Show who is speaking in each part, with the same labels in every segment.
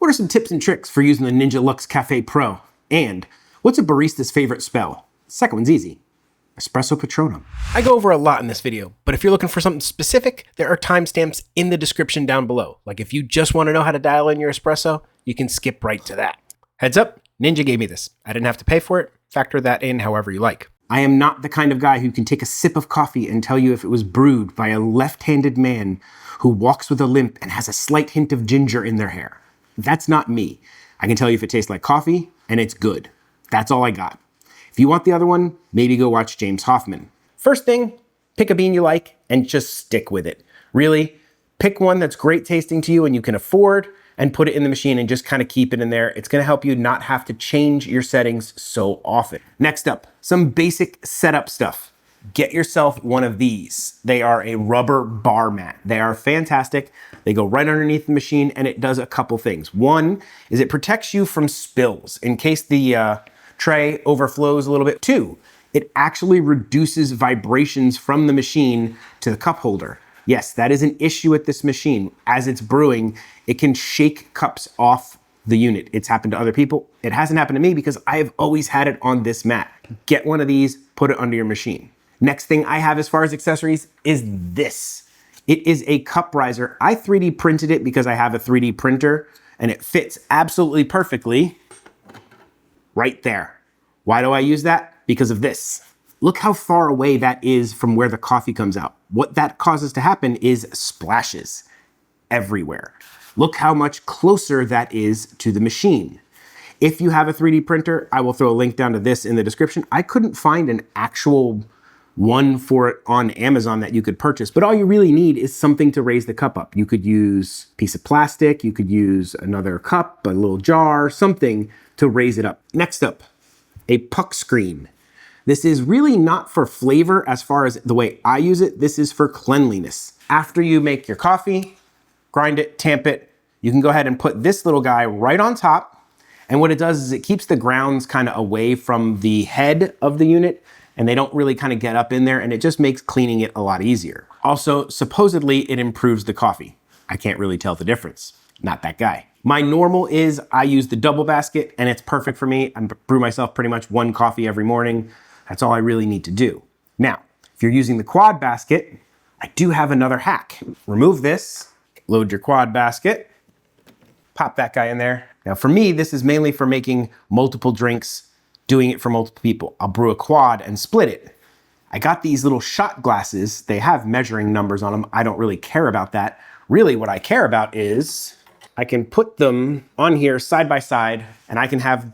Speaker 1: What are some tips and tricks for using the Ninja Luxe Cafe Pro? And what's a barista's favorite spell? Second one's easy. Espresso Patronum. I go over a lot in this video, but if you're looking for something specific, there are timestamps in the description down below. Like if you just want to know how to dial in your espresso, you can skip right to that. Heads up, Ninja gave me this. I didn't have to pay for it. Factor that in however you like. I am not the kind of guy who can take a sip of coffee and tell you if it was brewed by a left-handed man who walks with a limp and has a slight hint of ginger in their hair. That's not me. I can tell you if it tastes like coffee and it's good. That's all I got. If you want the other one, maybe go watch James Hoffman. First thing, pick a bean you like and just stick with it. Really, pick one that's great tasting to you and you can afford, and put it in the machine and just kind of keep it in there. It's gonna help you not have to change your settings so often. Next up, some basic setup stuff. Get yourself one of these. They are a rubber bar mat. They are fantastic. They go right underneath the machine and it does a couple things. One is it protects you from spills in case the tray overflows a little bit. Two, it actually reduces vibrations from the machine to the cup holder. Yes, that is an issue with this machine. As it's brewing, it can shake cups off the unit. It's happened to other people. It hasn't happened to me because I have always had it on this mat. Get one of these, put it under your machine. Next thing I have as far as accessories is this. It is a cup riser. I 3D printed it because I have a 3D printer and it fits absolutely perfectly right there. Why do I use that? Because of this. Look how far away that is from where the coffee comes out. What that causes to happen is splashes everywhere. Look how much closer that is to the machine. If you have a 3D printer, I will throw a link down to this in the description. I couldn't find an actual one for it on Amazon that you could purchase, but all you really need is something to raise the cup up. You could use a piece of plastic, you could use another cup, a little jar, something to raise it up. Next up, a puck screen. This is really not for flavor as far as the way I use it. This is for cleanliness. After you make your coffee, grind it, tamp it, you can go ahead and put this little guy right on top. And what it does is it keeps the grounds kind of away from the head of the unit and they don't really kind of get up in there, and it just makes cleaning it a lot easier. Also, supposedly it improves the coffee. I can't really tell the difference. Not that guy. My normal is I use the double basket and it's perfect for me. I brew myself pretty much one coffee every morning. That's all I really need to do. Now, if you're using the quad basket, I do have another hack. Remove this, load your quad basket, pop that guy in there. Now for me, this is mainly for making multiple drinks, doing it for multiple people. I'll brew a quad and split it. I got these little shot glasses. They have measuring numbers on them. I don't really care about that. Really what I care about is I can put them on here side by side and I can have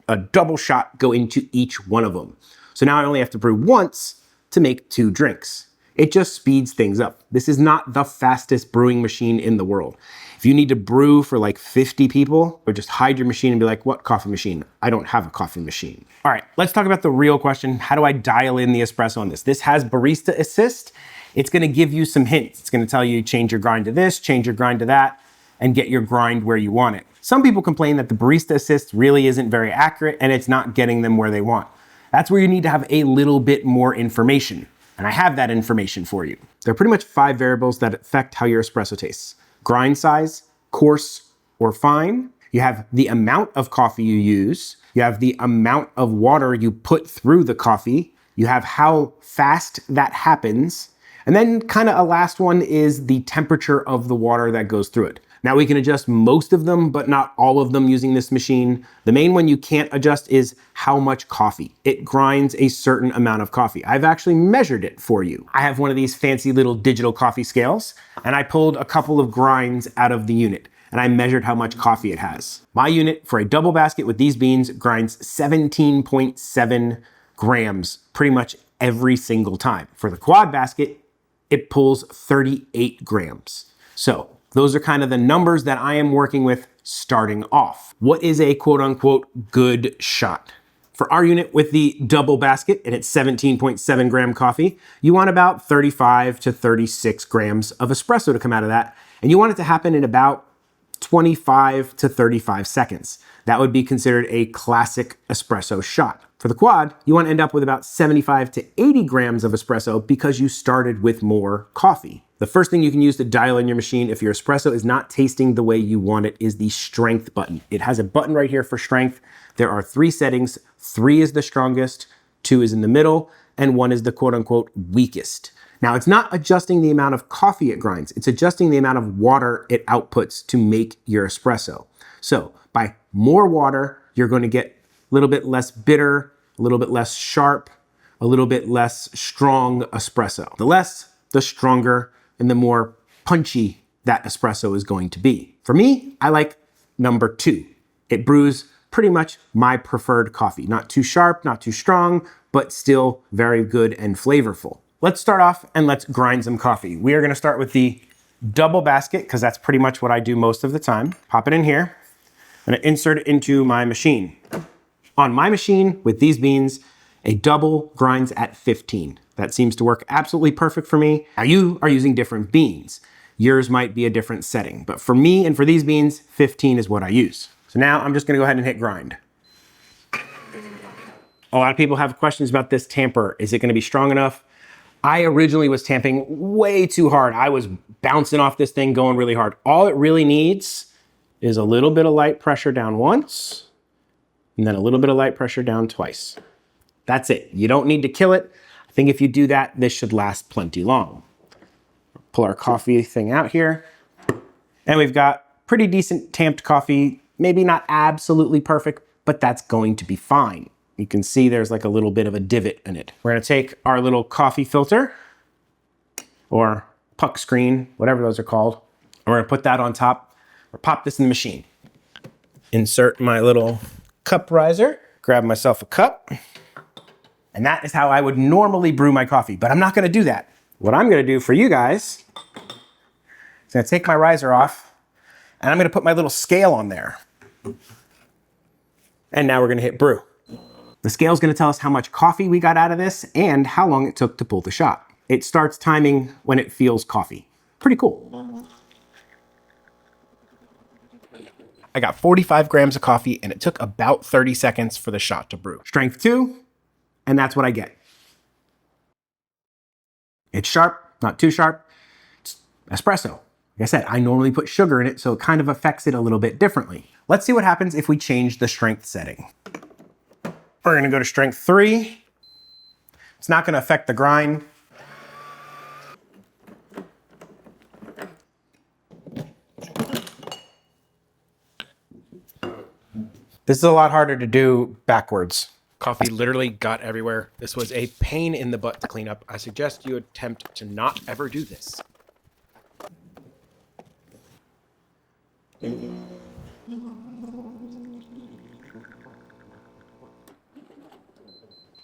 Speaker 1: a double shot go into each one of them. So now I only have to brew once to make 2 drinks. It just speeds things up. This is not the fastest brewing machine in the world. If you need to brew for like 50 people, or just hide your machine and be like, what coffee machine? I don't have a coffee machine. All right, let's talk about the real question. How do I dial in the espresso on this? This has Barista Assist. It's gonna give you some hints. It's gonna tell you change your grind to this, change your grind to that, and get your grind where you want it. Some people complain that the Barista Assist really isn't very accurate and it's not getting them where they want. That's where you need to have a little bit more information. And I have that information for you. There are pretty much 5 variables that affect how your espresso tastes. Grind size, coarse or fine. You have the amount of coffee you use. You have the amount of water you put through the coffee. You have how fast that happens. And then kind of a last one is the temperature of the water that goes through it. Now we can adjust most of them, but not all of them using this machine. The main one you can't adjust is how much coffee. It grinds a certain amount of coffee. I've actually measured it for you. I have one of these fancy little digital coffee scales, and I pulled a couple of grinds out of the unit, and I measured how much coffee it has. My unit for a double basket with these beans grinds 17.7 grams pretty much every single time. For the quad basket, it pulls 38 grams. So those are kind of the numbers that I am working with starting off. What is a quote unquote good shot? For our unit with the double basket and it's 17.7 gram coffee, you want about 35 to 36 grams of espresso to come out of that. And you want it to happen in about 25 to 35 seconds. That would be considered a classic espresso shot. For the quad, you want to end up with about 75 to 80 grams of espresso because you started with more coffee. The first thing you can use to dial in your machine if your espresso is not tasting the way you want it is the strength button. It has a button right here for strength. There are 3 settings. 3 is the strongest, 2 is in the middle, and 1 is the quote unquote weakest. Now it's not adjusting the amount of coffee it grinds. It's adjusting the amount of water it outputs to make your espresso. So by more water, you're going to get a little bit less bitter, a little bit less sharp, a little bit less strong espresso. The less, the stronger, and the more punchy that espresso is going to be. For me, I like number 2. It brews pretty much my preferred coffee. Not too sharp, not too strong, but still very good and flavorful. Let's start off and let's grind some coffee. We are gonna start with the double basket because that's pretty much what I do most of the time. Pop it in here. I'm gonna insert it into my machine. On my machine with these beans, a double grinds at 15. That seems to work absolutely perfect for me. Now you are using different beans. Yours might be a different setting, but for me and for these beans, 15 is what I use. So now I'm just gonna go ahead and hit grind. A lot of people have questions about this tamper. Is it gonna be strong enough? I originally was tamping way too hard. I was bouncing off this thing, going really hard. All it really needs is a little bit of light pressure down once, and then a little bit of light pressure down twice. That's it. You don't need to kill it. I think if you do that, this should last plenty long. Pull our coffee thing out here. And we've got pretty decent tamped coffee. Maybe not absolutely perfect, but that's going to be fine. You can see there's like a little bit of a divot in it. We're gonna take our little coffee filter or puck screen, whatever those are called. And we're gonna put that on top or pop this in the machine. Insert my little cup riser, grab myself a cup. And that is how I would normally brew my coffee, but I'm not gonna do that. What I'm gonna do for you guys is gonna take my riser off and I'm gonna put my little scale on there. And now we're gonna hit brew. The scale is gonna tell us how much coffee we got out of this and how long it took to pull the shot. It starts timing when it feels coffee. Pretty cool. I got 45 grams of coffee and it took about 30 seconds for the shot to brew. Strength 2, and that's what I get. It's sharp, not too sharp. It's espresso. Like I said, I normally put sugar in it, so it kind of affects it a little bit differently. Let's see what happens if we change the strength setting. We're gonna go to strength 3. It's not gonna affect the grind. This is a lot harder to do backwards. Coffee literally got everywhere. This was a pain in the butt to clean up. I suggest you attempt to not ever do this.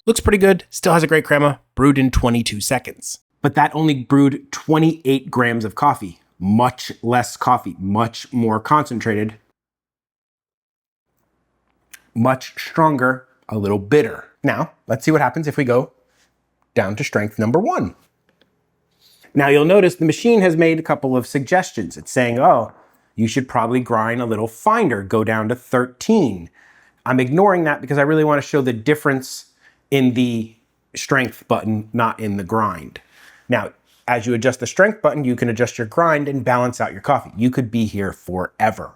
Speaker 1: Looks pretty good, still has a great crema, brewed in 22 seconds. But that only brewed 28 grams of coffee. Much less coffee, much more concentrated, much stronger, a little bitter. Now, let's see what happens if we go down to strength number 1. Now you'll notice the machine has made a couple of suggestions. It's saying, oh, you should probably grind a little finer, go down to 13. I'm ignoring that because I really want to show the difference in the strength button, not in the grind. Now, as you adjust the strength button, you can adjust your grind and balance out your coffee. You could be here forever.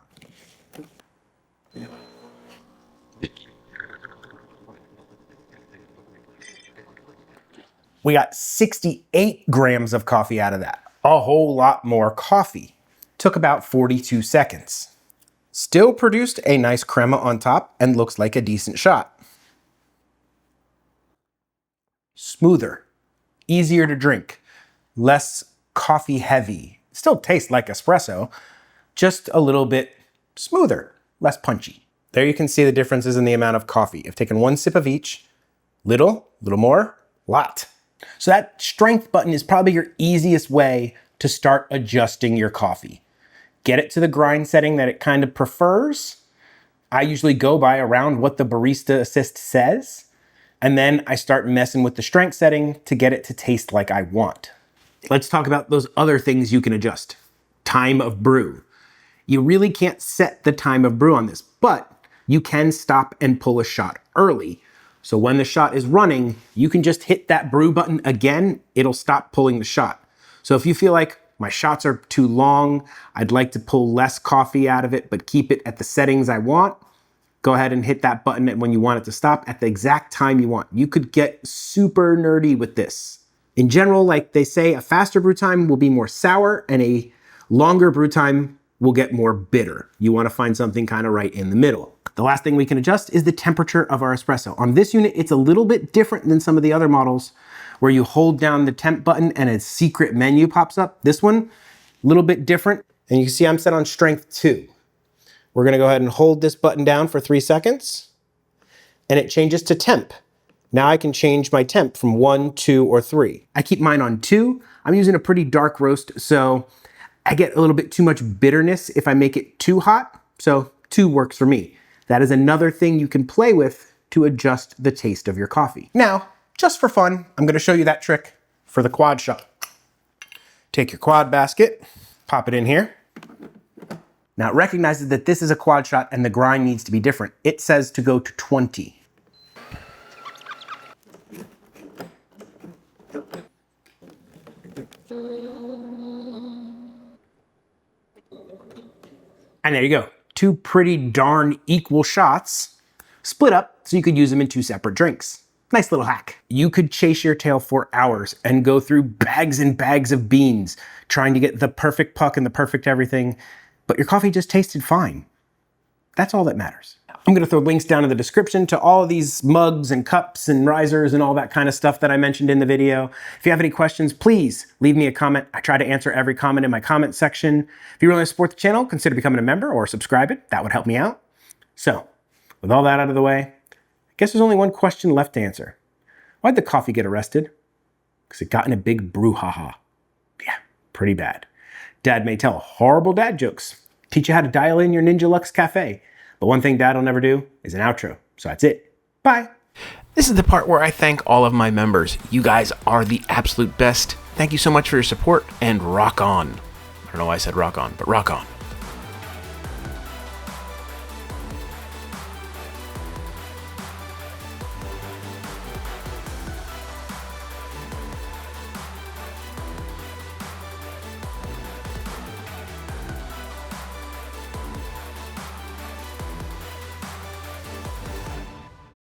Speaker 1: We got 68 grams of coffee out of that. A whole lot more coffee. Took about 42 seconds. Still produced a nice crema on top and looks like a decent shot. Smoother, easier to drink, less coffee heavy. Still tastes like espresso, just a little bit smoother, less punchy. There you can see the differences in the amount of coffee. I've taken 1 sip of each, little more, lot. So that strength button is probably your easiest way to start adjusting your coffee. Get it to the grind setting that it kind of prefers. I usually go by around what the Barista Assist says, and then I start messing with the strength setting to get it to taste like I want. Let's talk about those other things you can adjust. Time of brew. You really can't set the time of brew on this, but you can stop and pull a shot early. So when the shot is running, you can just hit that brew button again, it'll stop pulling the shot. So if you feel like my shots are too long, I'd like to pull less coffee out of it, but keep it at the settings I want, go ahead and hit that button when you want it to stop at the exact time you want. You could get super nerdy with this. In general, like they say, a faster brew time will be more sour and a longer brew time will get more bitter. You want to find something kind of right in the middle. The last thing we can adjust is the temperature of our espresso. On this unit, it's a little bit different than some of the other models where you hold down the temp button and a secret menu pops up. This one, a little bit different. And you can see I'm set on strength 2. We're gonna go ahead and hold this button down for 3 seconds and it changes to temp. Now I can change my temp from 1, 2, or 3. I keep mine on 2. I'm using a pretty dark roast, so I get a little bit too much bitterness if I make it too hot. So 2 works for me. That is another thing you can play with to adjust the taste of your coffee. Now, just for fun, I'm gonna show you that trick for the quad shot. Take your quad basket, pop it in here. Now it recognizes that this is a quad shot and the grind needs to be different. It says to go to 20. And there you go. 2 pretty darn equal shots, split up so you could use them in 2 separate drinks. Nice little hack. You could chase your tail for hours and go through bags and bags of beans trying to get the perfect puck and the perfect everything, but your coffee just tasted fine. That's all that matters. I'm gonna throw links down in the description to all of these mugs and cups and risers and all that kind of stuff that I mentioned in the video. If you have any questions, please leave me a comment. I try to answer every comment in my comment section. If you really want to support the channel, consider becoming a member or subscribing. That would help me out. So, with all that out of the way, I guess there's only one question left to answer. Why'd the coffee get arrested? Because it got in a big brouhaha. Yeah, pretty bad. Dad may tell horrible dad jokes, teach you how to dial in your Ninja Luxe Cafe. But one thing Dad will never do is an outro. So that's it. Bye. This is the part where I thank all of my members. You guys are the absolute best. Thank you so much for your support and rock on. I don't know why I said rock on, but rock on.